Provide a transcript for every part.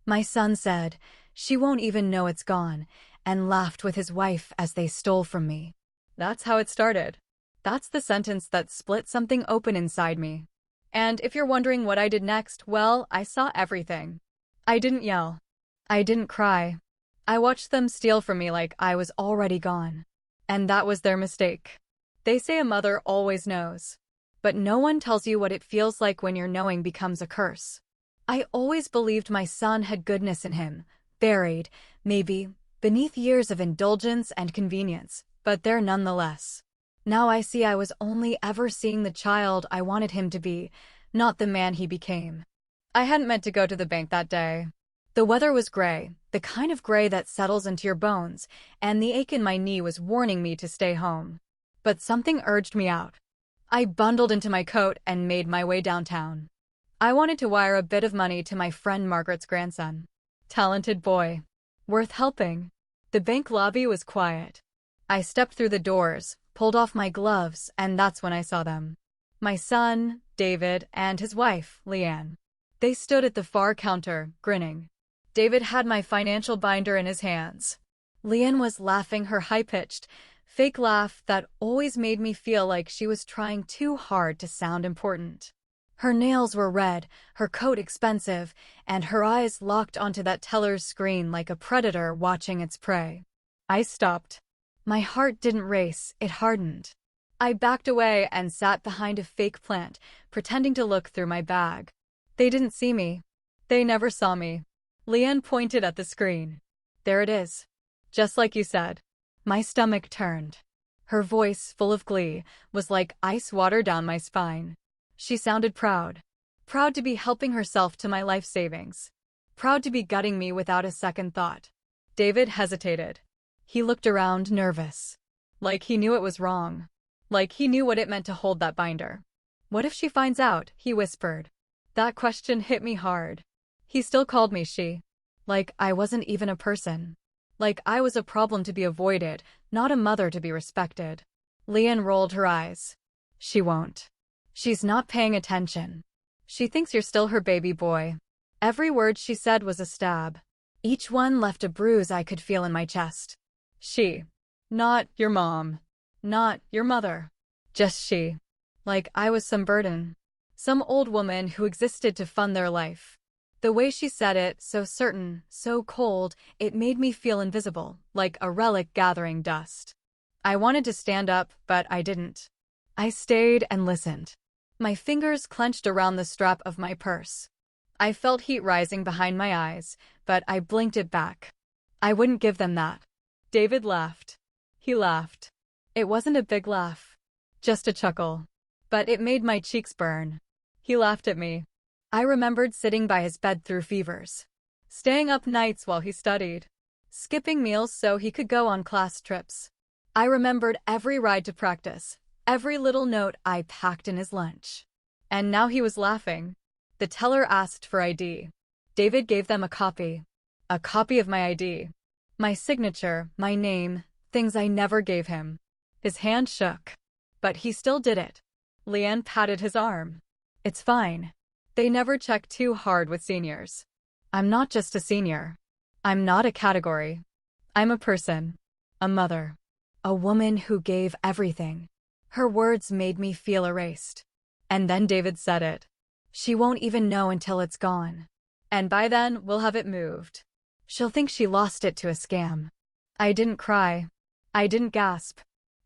My son said, "She won't even know it's gone," and laughed with his wife as they stole from me. That's how it started. That's the sentence that split something open inside me. And if you're wondering what I did next, well, I saw everything. I didn't yell. I didn't cry. I watched them steal from me like I was already gone. And that was their mistake. They say a mother always knows. But no one tells you what it feels like when your knowing becomes a curse. I always believed my son had goodness in him, buried, maybe, beneath years of indulgence and convenience, but there nonetheless. Now I see I was only ever seeing the child I wanted him to be, not the man he became. I hadn't meant to go to the bank that day. The weather was gray, the kind of gray that settles into your bones, and the ache in my knee was warning me to stay home. But something urged me out. I bundled into my coat and made my way downtown. I wanted to wire a bit of money to my friend Margaret's grandson. Talented boy. Worth helping. The bank lobby was quiet. I stepped through the doors, pulled off my gloves, and that's when I saw them. My son, David, and his wife, Leanne. They stood at the far counter, grinning. David had my financial binder in his hands. Leanne was laughing her high-pitched, fake laugh that always made me feel like she was trying too hard to sound important. Her nails were red, her coat expensive, and her eyes locked onto that teller's screen like a predator watching its prey. I stopped. My heart didn't race, it hardened. I backed away and sat behind a fake plant, pretending to look through my bag. They didn't see me. They never saw me. Leanne pointed at the screen. There it is. Just like you said. My stomach turned. Her voice, full of glee, was like ice water down my spine. She sounded proud. Proud to be helping herself to my life savings. Proud to be gutting me without a second thought. David hesitated. He looked around, nervous. Like he knew it was wrong. Like he knew what it meant to hold that binder. What if she finds out? He whispered. That question hit me hard. He still called me she. Like I wasn't even a person. Like I was a problem to be avoided, not a mother to be respected. Leanne rolled her eyes. She won't. She's not paying attention. She thinks you're still her baby boy. Every word she said was a stab. Each one left a bruise I could feel in my chest. She. Not your mom. Not your mother. Just she. Like I was some burden. Some old woman who existed to fund their life. The way she said it, so certain, so cold, it made me feel invisible, like a relic gathering dust. I wanted to stand up, but I didn't. I stayed and listened. My fingers clenched around the strap of my purse. I felt heat rising behind my eyes, but I blinked it back. I wouldn't give them that. David laughed. He laughed. It wasn't a big laugh. Just a chuckle. But it made my cheeks burn. He laughed at me. I remembered sitting by his bed through fevers. Staying up nights while he studied. Skipping meals so he could go on class trips. I remembered every ride to practice. Every little note I packed in his lunch. And now he was laughing. The teller asked for ID. David gave them a copy. A copy of my ID. My signature, my name, things I never gave him. His hand shook. But he still did it. Leanne patted his arm. It's fine. They never check too hard with seniors. I'm not just a senior. I'm not a category. I'm a person. A mother. A woman who gave everything. Her words made me feel erased. And then David said it. She won't even know until it's gone. And by then, we'll have it moved. She'll think she lost it to a scam. I didn't cry. I didn't gasp.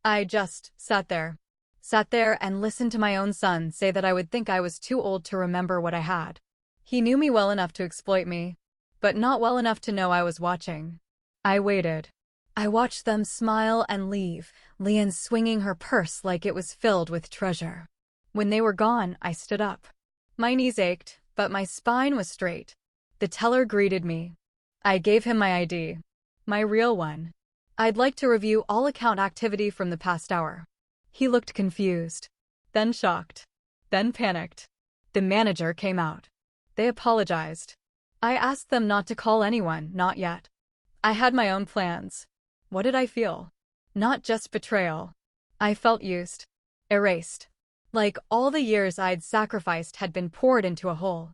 I just sat there. Sat there and listened to my own son say that I would think I was too old to remember what I had. He knew me well enough to exploit me, but not well enough to know I was watching. I waited. I watched them smile and leave, Leanne swinging her purse like it was filled with treasure. When they were gone, I stood up. My knees ached, but my spine was straight. The teller greeted me. I gave him my ID. My real one. I'd like to review all account activity from the past hour. He looked confused. Then shocked. Then panicked. The manager came out. They apologized. I asked them not to call anyone, not yet. I had my own plans. What did I feel? Not just betrayal. I felt used. Erased. Like all the years I'd sacrificed had been poured into a hole.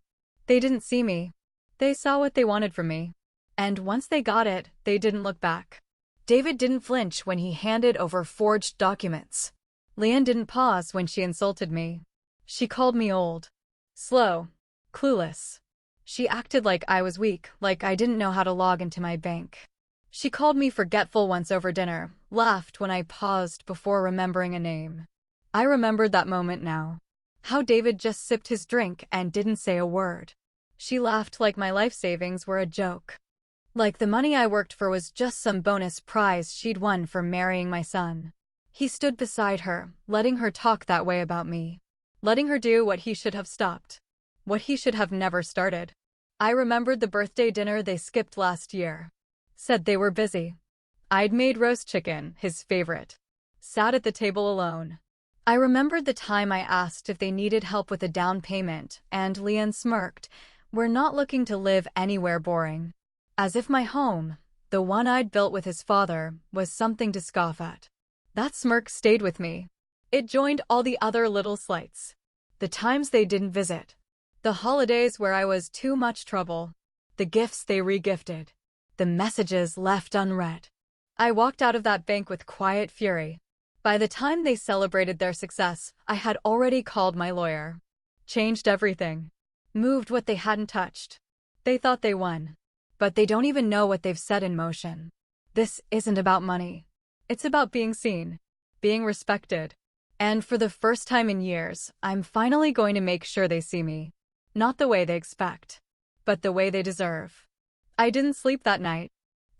They didn't see me. They saw what they wanted from me. And once they got it, they didn't look back. David didn't flinch when he handed over forged documents. Leanne didn't pause when she insulted me. She called me old, slow, clueless. She acted like I was weak, like I didn't know how to log into my bank. She called me forgetful once over dinner, laughed when I paused before remembering a name. I remembered that moment now. How David just sipped his drink and didn't say a word. She laughed like my life savings were a joke. Like the money I worked for was just some bonus prize she'd won for marrying my son. He stood beside her, letting her talk that way about me. Letting her do what he should have stopped. What he should have never started. I remembered the birthday dinner they skipped last year. Said they were busy. I'd made roast chicken, his favorite. Sat at the table alone. I remembered the time I asked if they needed help with a down payment, and Leanne smirked. We're not looking to live anywhere boring. As if my home, the one I'd built with his father, was something to scoff at. That smirk stayed with me. It joined all the other little slights. The times they didn't visit. The holidays where I was too much trouble. The gifts they regifted. The messages left unread. I walked out of that bank with quiet fury. By the time they celebrated their success, I had already called my lawyer. Changed everything. Moved what they hadn't touched. They thought they won. But they don't even know what they've set in motion. This isn't about money. It's about being seen. Being respected. And for the first time in years, I'm finally going to make sure they see me. Not the way they expect, but the way they deserve. I didn't sleep that night.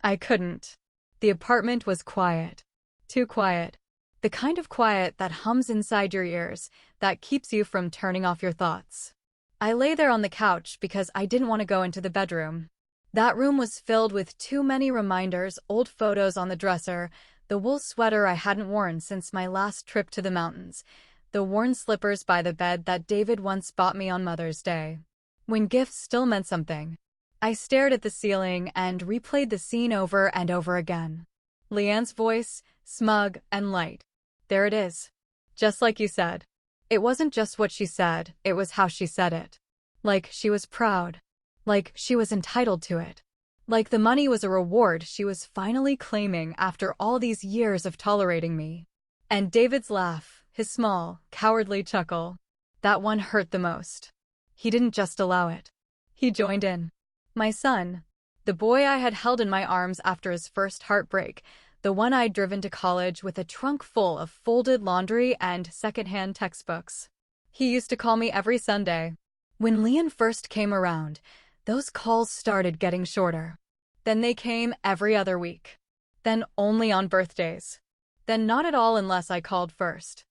I couldn't. The apartment was quiet. Too quiet. The kind of quiet that hums inside your ears, that keeps you from turning off your thoughts. I lay there on the couch because I didn't want to go into the bedroom. That room was filled with too many reminders, old photos on the dresser, the wool sweater I hadn't worn since my last trip to the mountains, the worn slippers by the bed that David once bought me on Mother's Day. When gifts still meant something. I stared at the ceiling and replayed the scene over and over again. Leanne's voice, smug and light. There it is. Just like you said. It wasn't just what she said, it was how she said it. Like she was proud. Like she was entitled to it. Like the money was a reward she was finally claiming after all these years of tolerating me. And David's laugh, his small, cowardly chuckle. That one hurt the most. He didn't just allow it. He joined in. My son, the boy I had held in my arms after his first heartbreak, the one I'd driven to college with a trunk full of folded laundry and secondhand textbooks. He used to call me every Sunday. When Leanne first came around, those calls started getting shorter. Then they came every other week. Then only on birthdays. Then not at all unless I called first.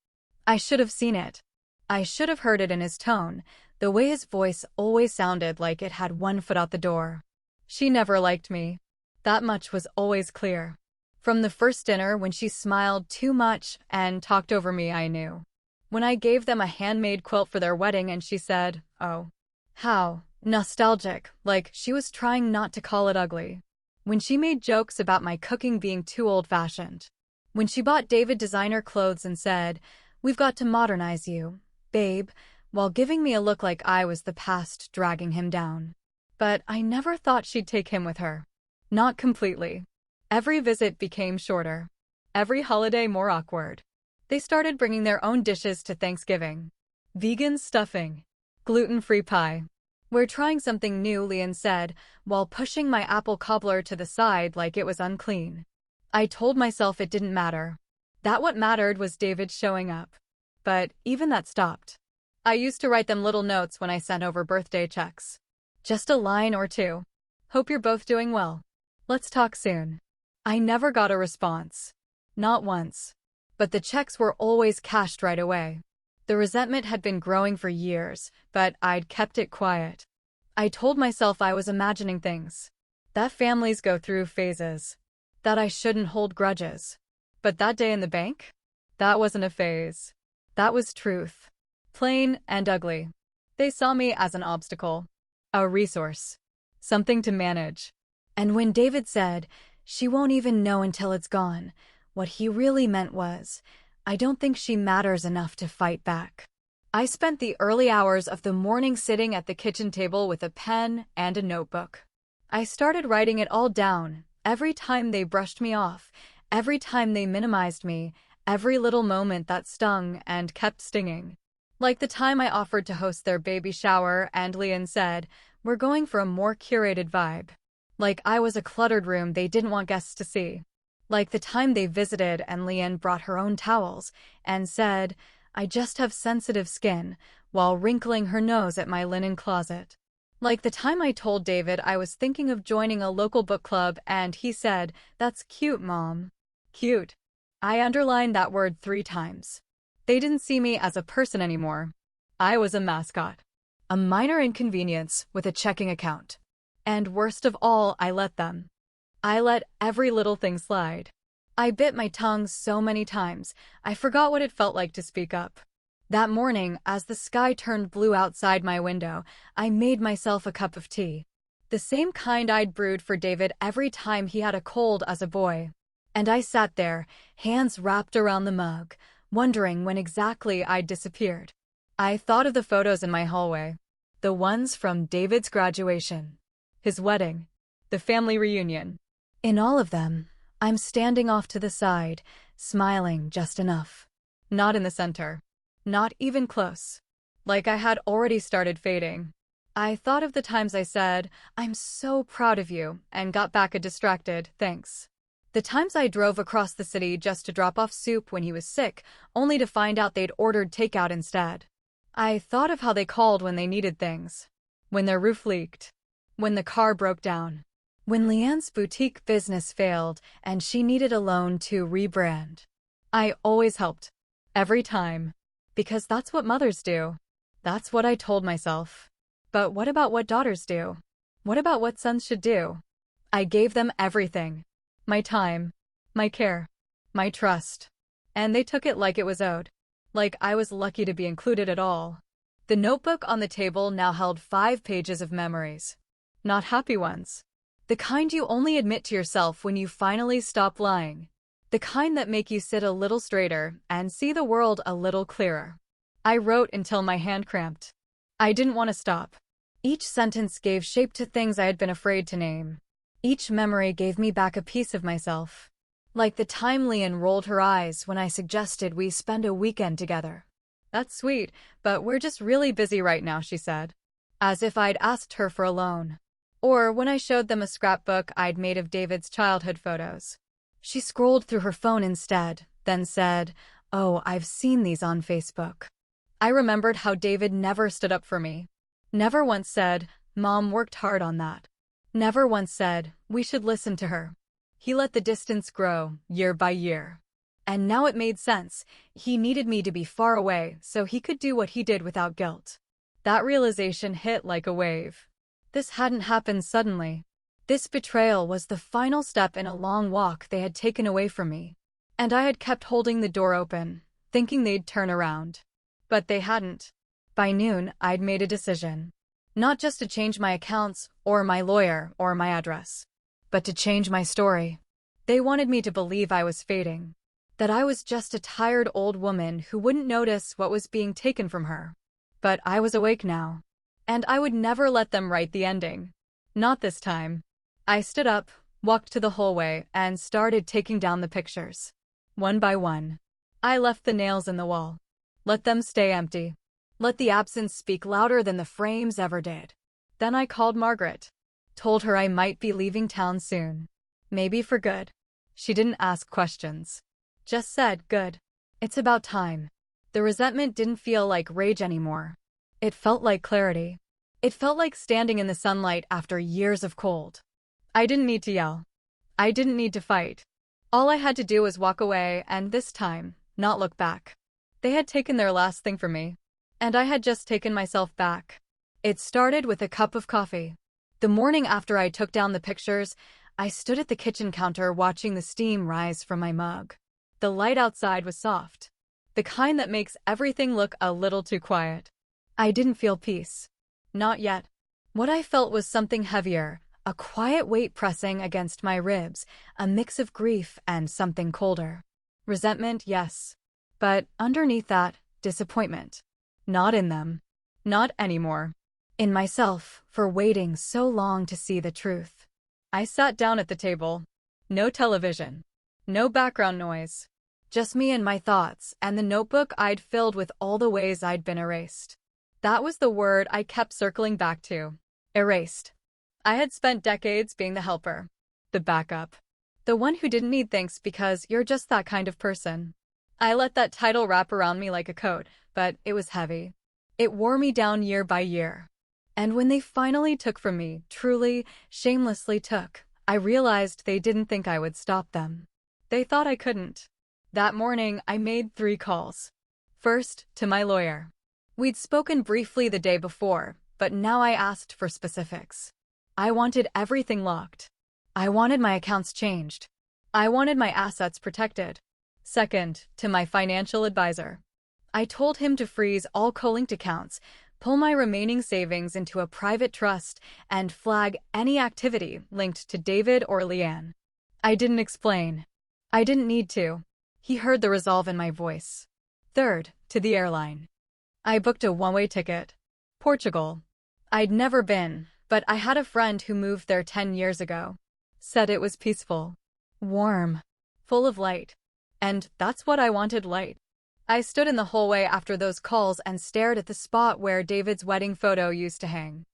I should have seen it. I should have heard it in his tone, the way his voice always sounded like it had one foot out the door. She never liked me. That much was always clear. From the first dinner when she smiled too much and talked over me, I knew. When I gave them a handmade quilt for their wedding and she said, "Oh, how nostalgic," like she was trying not to call it ugly. When she made jokes about my cooking being too old-fashioned. When she bought David designer clothes and said, "We've got to modernize you, babe," while giving me a look like I was the past dragging him down. But I never thought she'd take him with her. Not completely. Every visit became shorter. Every holiday more awkward. They started bringing their own dishes to Thanksgiving. Vegan stuffing. Gluten-free pie. "We're trying something new," Leanne said, while pushing my apple cobbler to the side like it was unclean. I told myself it didn't matter. That what mattered was David showing up. But even that stopped. I used to write them little notes when I sent over birthday checks. Just a line or two. "Hope you're both doing well. Let's talk soon." I never got a response. Not once. But the checks were always cashed right away. The resentment had been growing for years, but I'd kept it quiet. I told myself I was imagining things. That families go through phases. That I shouldn't hold grudges. But that day in the bank? That wasn't a phase. That was truth. Plain and ugly. They saw me as an obstacle. A resource. Something to manage. And when David said, "She won't even know until it's gone," what he really meant was, I don't think she matters enough to fight back. I spent the early hours of the morning sitting at the kitchen table with a pen and a notebook. I started writing it all down, every time they brushed me off, every time they minimized me, every little moment that stung and kept stinging. Like the time I offered to host their baby shower and Leon said, "We're going for a more curated vibe." Like I was a cluttered room they didn't want guests to see. Like the time they visited and Leon brought her own towels and said, "I just have sensitive skin," while wrinkling her nose at my linen closet. Like the time I told David I was thinking of joining a local book club and he said, "That's cute, Mom." Cute. I underlined that word 3 times. They didn't see me as a person anymore. I was a mascot. A minor inconvenience with a checking account. And worst of all, I let them. I let every little thing slide. I bit my tongue so many times, I forgot what it felt like to speak up. That morning, as the sky turned blue outside my window, I made myself a cup of tea. The same kind I'd brewed for David every time he had a cold as a boy. And I sat there, hands wrapped around the mug, wondering when exactly I'd disappeared. I thought of the photos in my hallway. The ones from David's graduation, his wedding, the family reunion. In all of them, I'm standing off to the side, smiling just enough. Not in the center. Not even close. Like I had already started fading. I thought of the times I said, "I'm so proud of you," and got back a distracted, "Thanks." The times I drove across the city just to drop off Soup when he was sick, only to find out they'd ordered takeout instead. I thought of how they called when they needed things. When their roof leaked. When the car broke down. When Leanne's boutique business failed and she needed a loan to rebrand. I always helped. Every time. Because that's what mothers do. That's what I told myself. But what about what daughters do? What about what sons should do? I gave them everything. My time, my care, my trust. And they took it like it was owed. Like I was lucky to be included at all. The notebook on the table now held 5 pages of memories. Not happy ones. The kind you only admit to yourself when you finally stop lying. The kind that make you sit a little straighter and see the world a little clearer. I wrote until my hand cramped. I didn't want to stop. Each sentence gave shape to things I had been afraid to name. Each memory gave me back a piece of myself. Like the time Leon rolled her eyes when I suggested we spend a weekend together. "That's sweet, but we're just really busy right now," she said. As if I'd asked her for a loan. Or when I showed them a scrapbook I'd made of David's childhood photos. She scrolled through her phone instead, then said, "Oh, I've seen these on Facebook." I remembered how David never stood up for me. Never once said, "Mom worked hard on that." Never once said, "We should listen to her." He let the distance grow, year by year. And now it made sense. He needed me to be far away so he could do what he did without guilt. That realization hit like a wave. This hadn't happened suddenly. This betrayal was the final step in a long walk they had taken away from me. And I had kept holding the door open, thinking they'd turn around. But they hadn't. By noon, I'd made a decision. Not just to change my accounts, or my lawyer, or my address. But to change my story. They wanted me to believe I was fading. That I was just a tired old woman who wouldn't notice what was being taken from her. But I was awake now. And I would never let them write the ending. Not this time. I stood up, walked to the hallway, and started taking down the pictures. One by one. I left the nails in the wall. Let them stay empty. Let the absence speak louder than the frames ever did. Then I called Margaret. Told her I might be leaving town soon. Maybe for good. She didn't ask questions. Just said, "Good. It's about time." The resentment didn't feel like rage anymore. It felt like clarity. It felt like standing in the sunlight after years of cold. I didn't need to yell. I didn't need to fight. All I had to do was walk away and this time, not look back. They had taken their last thing from me. And I had just taken myself back. It started with a cup of coffee. The morning after I took down the pictures, I stood at the kitchen counter watching the steam rise from my mug. The light outside was soft. The kind that makes everything look a little too quiet. I didn't feel peace. Not yet. What I felt was something heavier, a quiet weight pressing against my ribs, a mix of grief and something colder. Resentment, yes. But underneath that, disappointment. Not in them. Not anymore. In myself, for waiting so long to see the truth. I sat down at the table. No television. No background noise. Just me and my thoughts, and the notebook I'd filled with all the ways I'd been erased. That was the word I kept circling back to. Erased. I had spent decades being the helper. The backup. The one who didn't need thanks because you're just that kind of person. I let that title wrap around me like a coat, but it was heavy. It wore me down year by year. And when they finally took from me, truly, shamelessly took, I realized they didn't think I would stop them. They thought I couldn't. That morning, I made 3 calls. First, to my lawyer. We'd spoken briefly the day before, but now I asked for specifics. I wanted everything locked. I wanted my accounts changed. I wanted my assets protected. Second, to my financial advisor. I told him to freeze all co-linked accounts, pull my remaining savings into a private trust, and flag any activity linked to David or Leanne. I didn't explain. I didn't need to. He heard the resolve in my voice. Third, to the airline. I booked a one-way ticket. Portugal. I'd never been, but I had a friend who moved there 10 years ago. Said it was peaceful. Warm. Full of light. And that's what I wanted, light. I stood in the hallway after those calls and stared at the spot where David's wedding photo used to hang.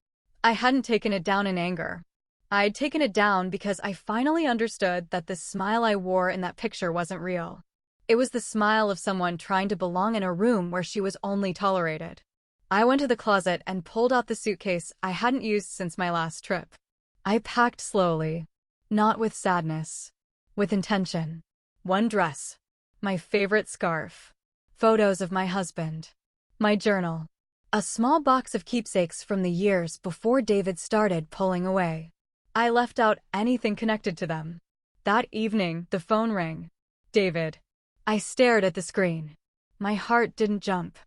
I hadn't taken it down in anger. I'd taken it down because I finally understood that the smile I wore in that picture wasn't real. It was the smile of someone trying to belong in a room where she was only tolerated. I went to the closet and pulled out the suitcase I hadn't used since my last trip. I packed slowly. Not with sadness. With intention. One dress. My favorite scarf. Photos of my husband. My journal. A small box of keepsakes from the years before David started pulling away. I left out anything connected to them. That evening, the phone rang. David. I stared at the screen. My heart didn't jump.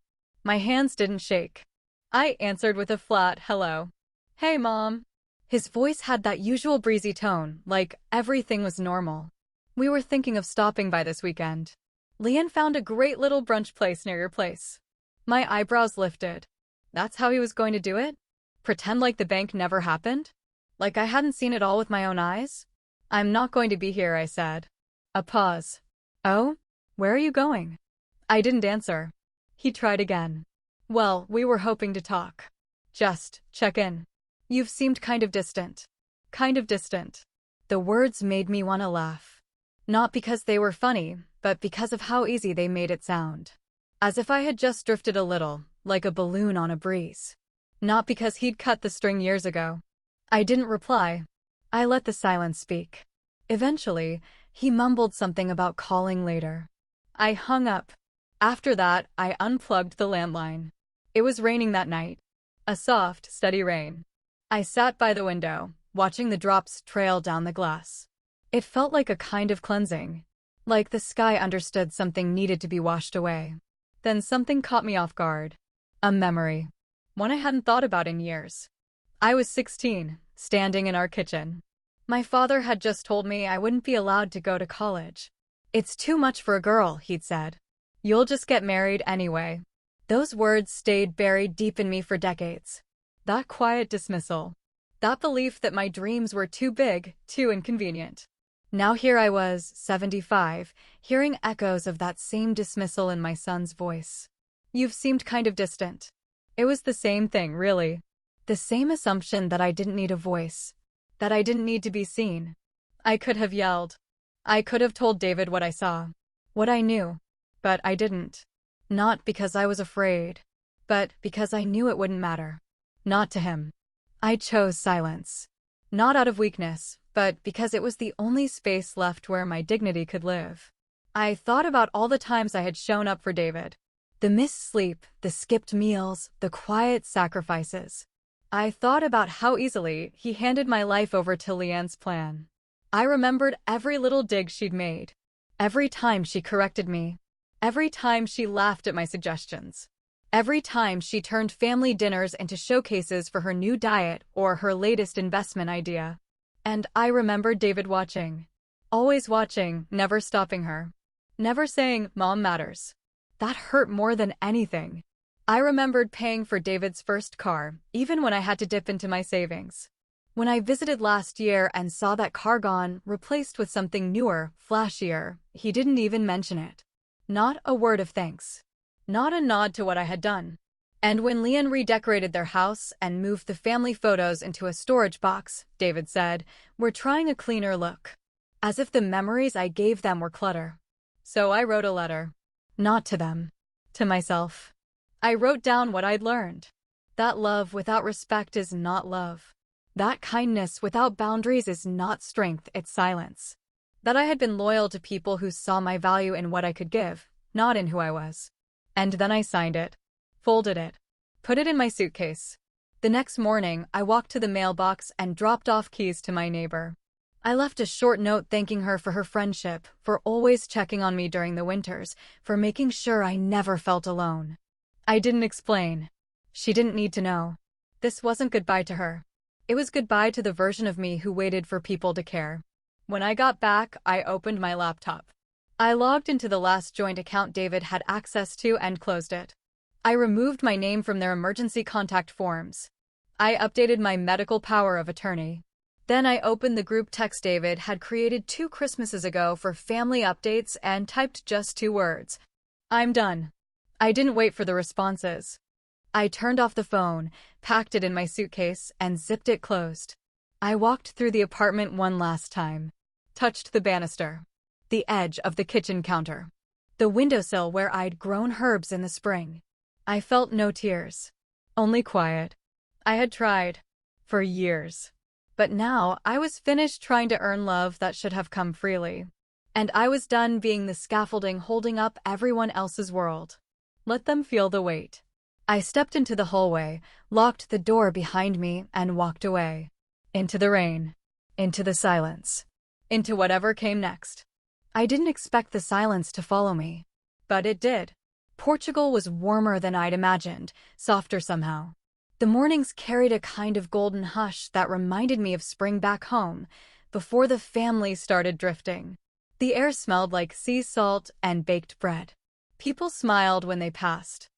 My hands didn't shake. I answered with a flat hello. Hey, Mom. His voice had that usual breezy tone, like everything was normal. We were thinking of stopping by this weekend. Leanne found a great little brunch place near your place. My eyebrows lifted. That's how he was going to do it? Pretend like the bank never happened? Like I hadn't seen it all with my own eyes? I'm not going to be here, I said. A pause. Oh? Where are you going? I didn't answer. He tried again. Well, we were hoping to talk. Just check in. You've seemed kind of distant. Kind of distant. The words made me want to laugh. Not because they were funny, but because of how easy they made it sound. As if I had just drifted a little, like a balloon on a breeze. Not because he'd cut the string years ago. I didn't reply. I let the silence speak. Eventually, he mumbled something about calling later. I hung up. After that, I unplugged the landline. It was raining that night. A soft, steady rain. I sat by the window, watching the drops trail down the glass. It felt like a kind of cleansing. Like the sky understood something needed to be washed away. Then something caught me off guard. A memory. One I hadn't thought about in years. I was 16, standing in our kitchen. My father had just told me I wouldn't be allowed to go to college. It's too much for a girl, he'd said. You'll just get married anyway. Those words stayed buried deep in me for decades. That quiet dismissal. That belief that my dreams were too big, too inconvenient. Now here I was, 75, hearing echoes of that same dismissal in my son's voice. You've seemed kind of distant. It was the same thing, really. The same assumption that I didn't need a voice. That I didn't need to be seen. I could have yelled. I could have told David what I saw. What I knew. But I didn't. Not because I was afraid. But because I knew it wouldn't matter. Not to him. I chose silence. Not out of weakness, but because it was the only space left where my dignity could live. I thought about all the times I had shown up for David. The missed sleep, the skipped meals, the quiet sacrifices. I thought about how easily he handed my life over to Leanne's plan. I remembered every little dig she'd made. Every time she corrected me. Every time she laughed at my suggestions. Every time she turned family dinners into showcases for her new diet or her latest investment idea. And I remembered David watching. Always watching, never stopping her. Never saying, Mom matters. That hurt more than anything. I remembered paying for David's first car, even when I had to dip into my savings. When I visited last year and saw that car gone, replaced with something newer, flashier, he didn't even mention it. Not a word of thanks. Not a nod to what I had done. And when Leon redecorated their house and moved the family photos into a storage box, David said, "We're trying a cleaner look." As if the memories I gave them were clutter. So I wrote a letter. Not to them. To myself. I wrote down what I'd learned. That love without respect is not love. That kindness without boundaries is not strength, it's silence. That I had been loyal to people who saw my value in what I could give, not in who I was. And then I signed it. Folded it. Put it in my suitcase. The next morning, I walked to the mailbox and dropped off keys to my neighbor. I left a short note thanking her for her friendship, for always checking on me during the winters, for making sure I never felt alone. I didn't explain. She didn't need to know. This wasn't goodbye to her. It was goodbye to the version of me who waited for people to care. When I got back, I opened my laptop. I logged into the last joint account David had access to and closed it. I removed my name from their emergency contact forms. I updated my medical power of attorney. Then I opened the group text David had created 2 Christmases ago for family updates and typed just 2 words. "I'm done." I didn't wait for the responses. I turned off the phone, packed it in my suitcase, and zipped it closed. I walked through the apartment one last time. Touched the banister. The edge of the kitchen counter. The windowsill where I'd grown herbs in the spring. I felt no tears. Only quiet. I had tried. For years. But now I was finished trying to earn love that should have come freely. And I was done being the scaffolding holding up everyone else's world. Let them feel the weight. I stepped into the hallway, locked the door behind me, and walked away. Into the rain. Into the silence. Into whatever came next. I didn't expect the silence to follow me. But it did. Portugal was warmer than I'd imagined, softer somehow. The mornings carried a kind of golden hush that reminded me of spring back home, before the family started drifting. The air smelled like sea salt and baked bread. People smiled when they passed.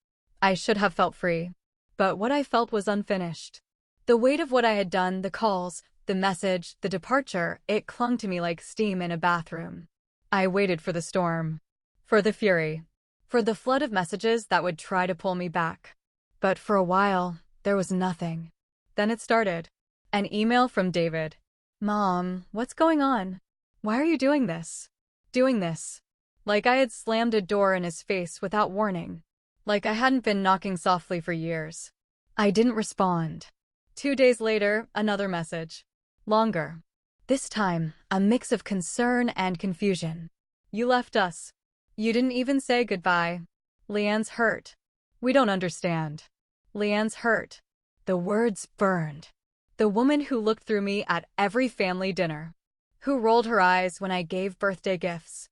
I should have felt free. But what I felt was unfinished. The weight of what I had done, the calls, the message, the departure, it clung to me like steam in a bathroom. I waited for the storm. For the fury. For the flood of messages that would try to pull me back. But for a while, there was nothing. Then it started. An email from David. "Mom, what's going on? Why are you doing this?" Doing this. Like I had slammed a door in his face without warning. Like I hadn't been knocking softly for years. I didn't respond. 2 days later, another message. Longer. This time, a mix of concern and confusion. "You left us. You didn't even say goodbye. Leanne's hurt. We don't understand. Leanne's hurt." The words burned. The woman who looked through me at every family dinner. Who rolled her eyes when I gave birthday gifts.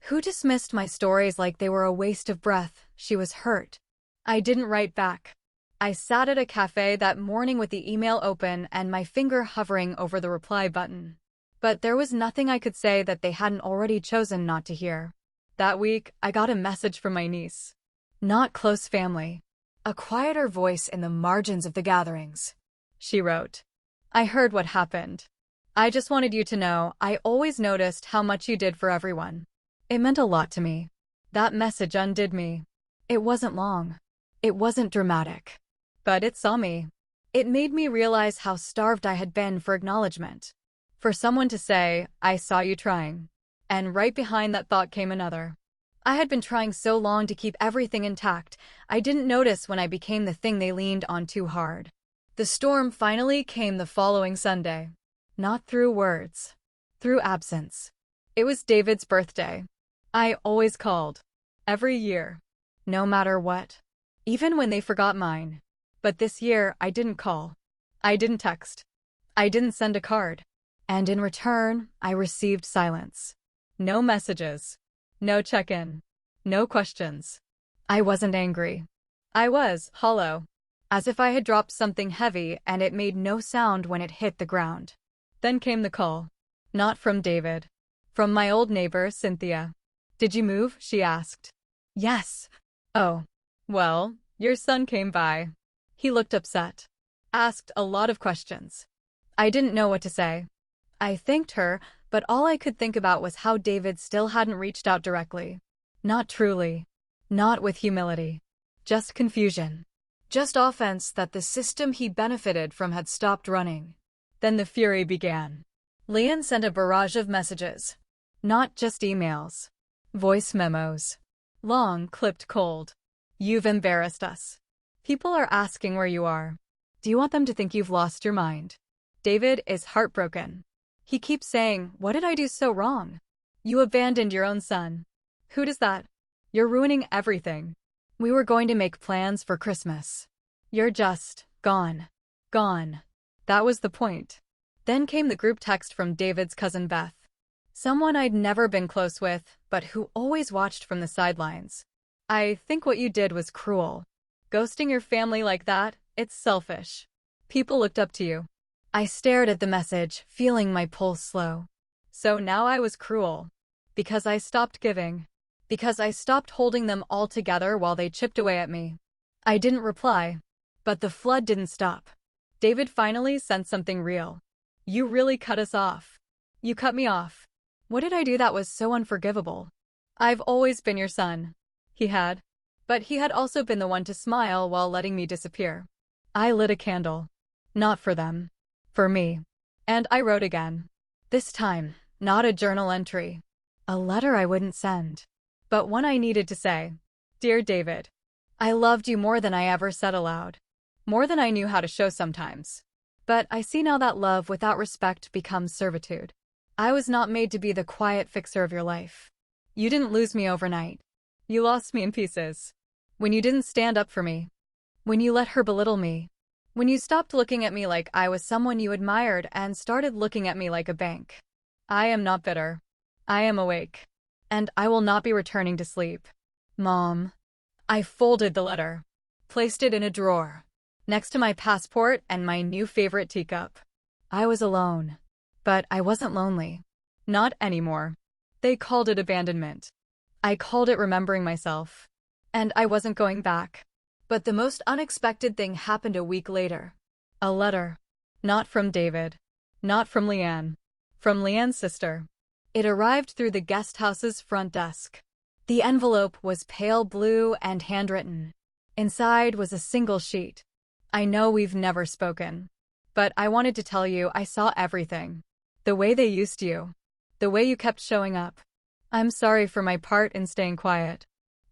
Who dismissed my stories like they were a waste of breath. She was hurt. I didn't write back. I sat at a cafe that morning with the email open and my finger hovering over the reply button. But there was nothing I could say that they hadn't already chosen not to hear. That week, I got a message from my niece. Not close family. A quieter voice in the margins of the gatherings. She wrote, "I heard what happened. I just wanted you to know I always noticed how much you did for everyone. It meant a lot to me." That message undid me. It wasn't long. It wasn't dramatic. But it saw me. It made me realize how starved I had been for acknowledgement. For someone to say, "I saw you trying." And right behind that thought came another. I had been trying so long to keep everything intact, I didn't notice when I became the thing they leaned on too hard. The storm finally came the following Sunday. Not through words. Through absence. It was David's birthday. I always called. Every year. No matter what. Even when they forgot mine. But this year, I didn't call. I didn't text. I didn't send a card. And in return, I received silence. No messages. No check-in. No questions. I wasn't angry. I was hollow. As if I had dropped something heavy and it made no sound when it hit the ground. Then came the call. Not from David. From my old neighbor, Cynthia. "Did you move?" she asked. "Yes." "Oh. Well, Your son came by. He looked upset. Asked a lot of questions. I didn't know what to say. I thanked her, but all I could think about was how David still hadn't reached out directly. Not truly. Not with humility. Just confusion. Just offense that the system he benefited from had stopped running. Then the fury began. Leanne sent a barrage of messages. Not just emails. Voice memos. Long, clipped cold. You've embarrassed us. People are asking where you are. Do you want them to think you've lost your mind? David is heartbroken. He keeps saying, "What did I do so wrong? You abandoned your own son. Who does that? You're ruining everything. We were going to make plans for Christmas. You're just gone. Gone." That was the point. Then came the group text from David's cousin Beth. Someone I'd never been close with, but who always watched from the sidelines. "I think what you did was cruel. Ghosting your family like that, it's selfish. People looked up to you." I stared at the message, feeling my pulse slow. So now I was cruel. Because I stopped giving. Because I stopped holding them all together while they chipped away at me. I didn't reply. But the flood didn't stop. David finally sent something real. "You really cut us off. You cut me off. What did I do that was so unforgivable? I've always been your son." He had. But he had also been the one to smile while letting me disappear. I lit a candle. Not for them. For me. And I wrote again. This time, not a journal entry. A letter I wouldn't send. But one I needed to say. "Dear David, I loved you more than I ever said aloud. More than I knew how to show sometimes. But I see now that love without respect becomes servitude. I was not made to be the quiet fixer of your life. You didn't lose me overnight. You lost me in pieces. When you didn't stand up for me. When you let her belittle me. When you stopped looking at me like I was someone you admired and started looking at me like a bank. I am not bitter. I am awake. And I will not be returning to sleep. Mom." I folded the letter. Placed it in a drawer. Next to my passport and my new favorite teacup. I was alone. But I wasn't lonely. Not anymore. They called it abandonment. I called it remembering myself. And I wasn't going back. But the most unexpected thing happened a week later. A letter. Not from David. Not from Leanne. From Leanne's sister. It arrived through the guest house's front desk. The envelope was pale blue and handwritten. Inside was a single sheet. "I know we've never spoken. But I wanted to tell you I saw everything. The way they used you. The way you kept showing up. I'm sorry for my part in staying quiet."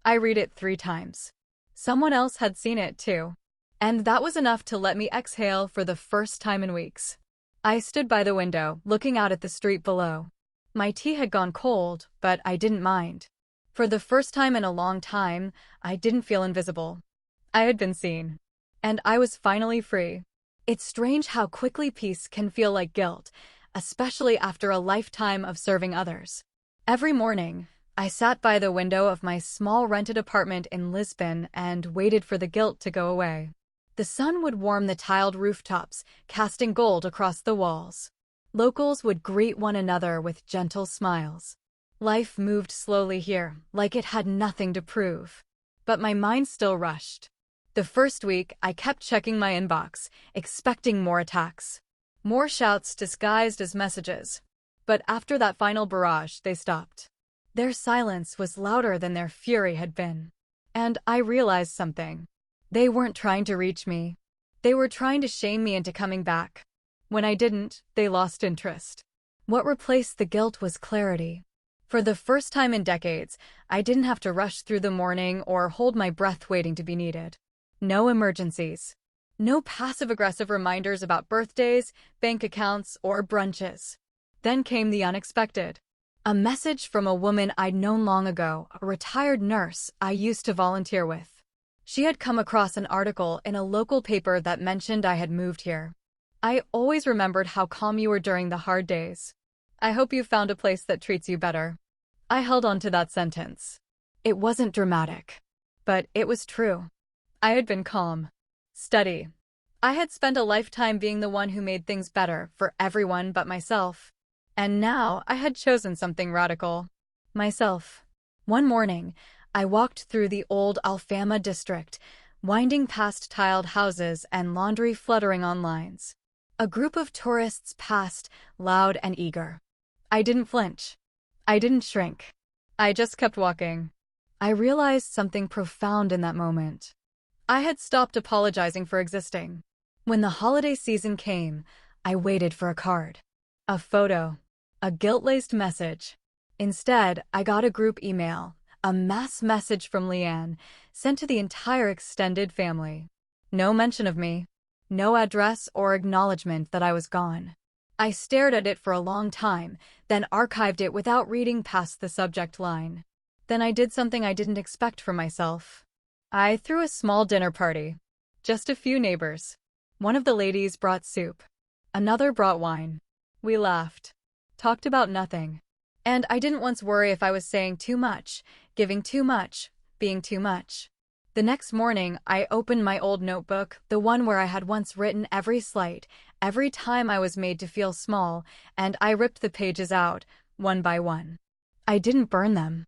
I read it 3 times. Someone else had seen it too. And that was enough to let me exhale for the first time in weeks. I stood by the window, looking out at the street below. My tea had gone cold, but I didn't mind. For the first time in a long time, I didn't feel invisible. I had been seen. And I was finally free. It's strange how quickly peace can feel like guilt, especially after a lifetime of serving others. Every morning, I sat by the window of my small rented apartment in Lisbon and waited for the guilt to go away. The sun would warm the tiled rooftops, casting gold across the walls. Locals would greet one another with gentle smiles. Life moved slowly here, like it had nothing to prove. But my mind still rushed. The first week, I kept checking my inbox, expecting more attacks. More shouts disguised as messages. But after that final barrage, they stopped. Their silence was louder than their fury had been. And I realized something. They weren't trying to reach me. They were trying to shame me into coming back. When I didn't, they lost interest. What replaced the guilt was clarity. For the first time in decades, I didn't have to rush through the morning or hold my breath waiting to be needed. No emergencies. No passive-aggressive reminders about birthdays, bank accounts, or brunches. Then came the unexpected. A message from a woman I'd known long ago, a retired nurse I used to volunteer with. She had come across an article in a local paper that mentioned I had moved here. "I always remembered how calm you were during the hard days. I hope you found a place that treats you better." I held on to that sentence. It wasn't dramatic. But it was true. I had been calm. Steady. I had spent a lifetime being the one who made things better for everyone but myself. And now I had chosen something radical. Myself. One morning, I walked through the old Alfama district, winding past tiled houses and laundry fluttering on lines. A group of tourists passed, loud and eager. I didn't flinch. I didn't shrink. I just kept walking. I realized something profound in that moment. I had stopped apologizing for existing. When the holiday season came, I waited for a card, a photo, a guilt-laced message. Instead, I got a group email, a mass message from Leanne, sent to the entire extended family. No mention of me, no address or acknowledgement that I was gone. I stared at it for a long time, then archived it without reading past the subject line. Then I did something I didn't expect from myself. I threw a small dinner party. Just a few neighbors. One of the ladies brought soup. Another brought wine. We laughed. Talked about nothing. And I didn't once worry if I was saying too much, giving too much, being too much. The next morning, I opened my old notebook, the one where I had once written every slight, every time I was made to feel small, and I ripped the pages out, one by one. I didn't burn them.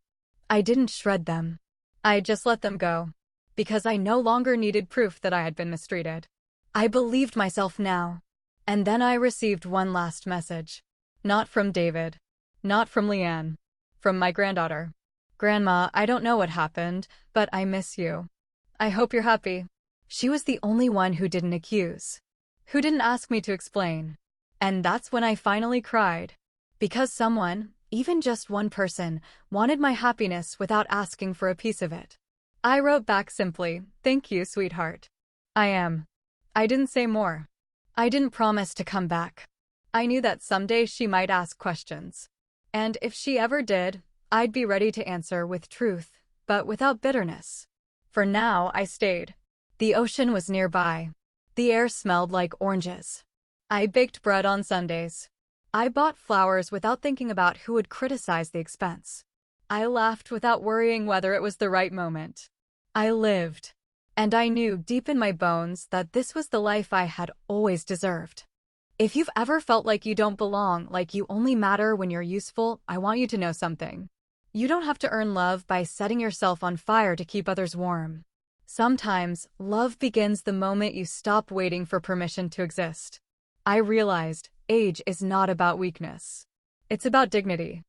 I didn't shred them. I just let them go. Because I no longer needed proof that I had been mistreated. I believed myself now. And then I received one last message. Not from David. Not from Leanne. From my granddaughter. Grandma, I don't know what happened, but I miss you. I hope you're happy. She was the only one who didn't accuse. Who didn't ask me to explain. And that's when I finally cried. Because someone, even just one person, wanted my happiness without asking for a piece of it. I wrote back simply, "Thank you, sweetheart. I am." I didn't say more. I didn't promise to come back. I knew that someday she might ask questions. And if she ever did, I'd be ready to answer with truth, but without bitterness. For now, I stayed. The ocean was nearby. The air smelled like oranges. I baked bread on Sundays. I bought flowers without thinking about who would criticize the expense. I laughed without worrying whether it was the right moment. I lived. And I knew deep in my bones that this was the life I had always deserved. If you've ever felt like you don't belong, like you only matter when you're useful, I want you to know something. You don't have to earn love by setting yourself on fire to keep others warm. Sometimes, love begins the moment you stop waiting for permission to exist. I realized age is not about weakness. It's about dignity.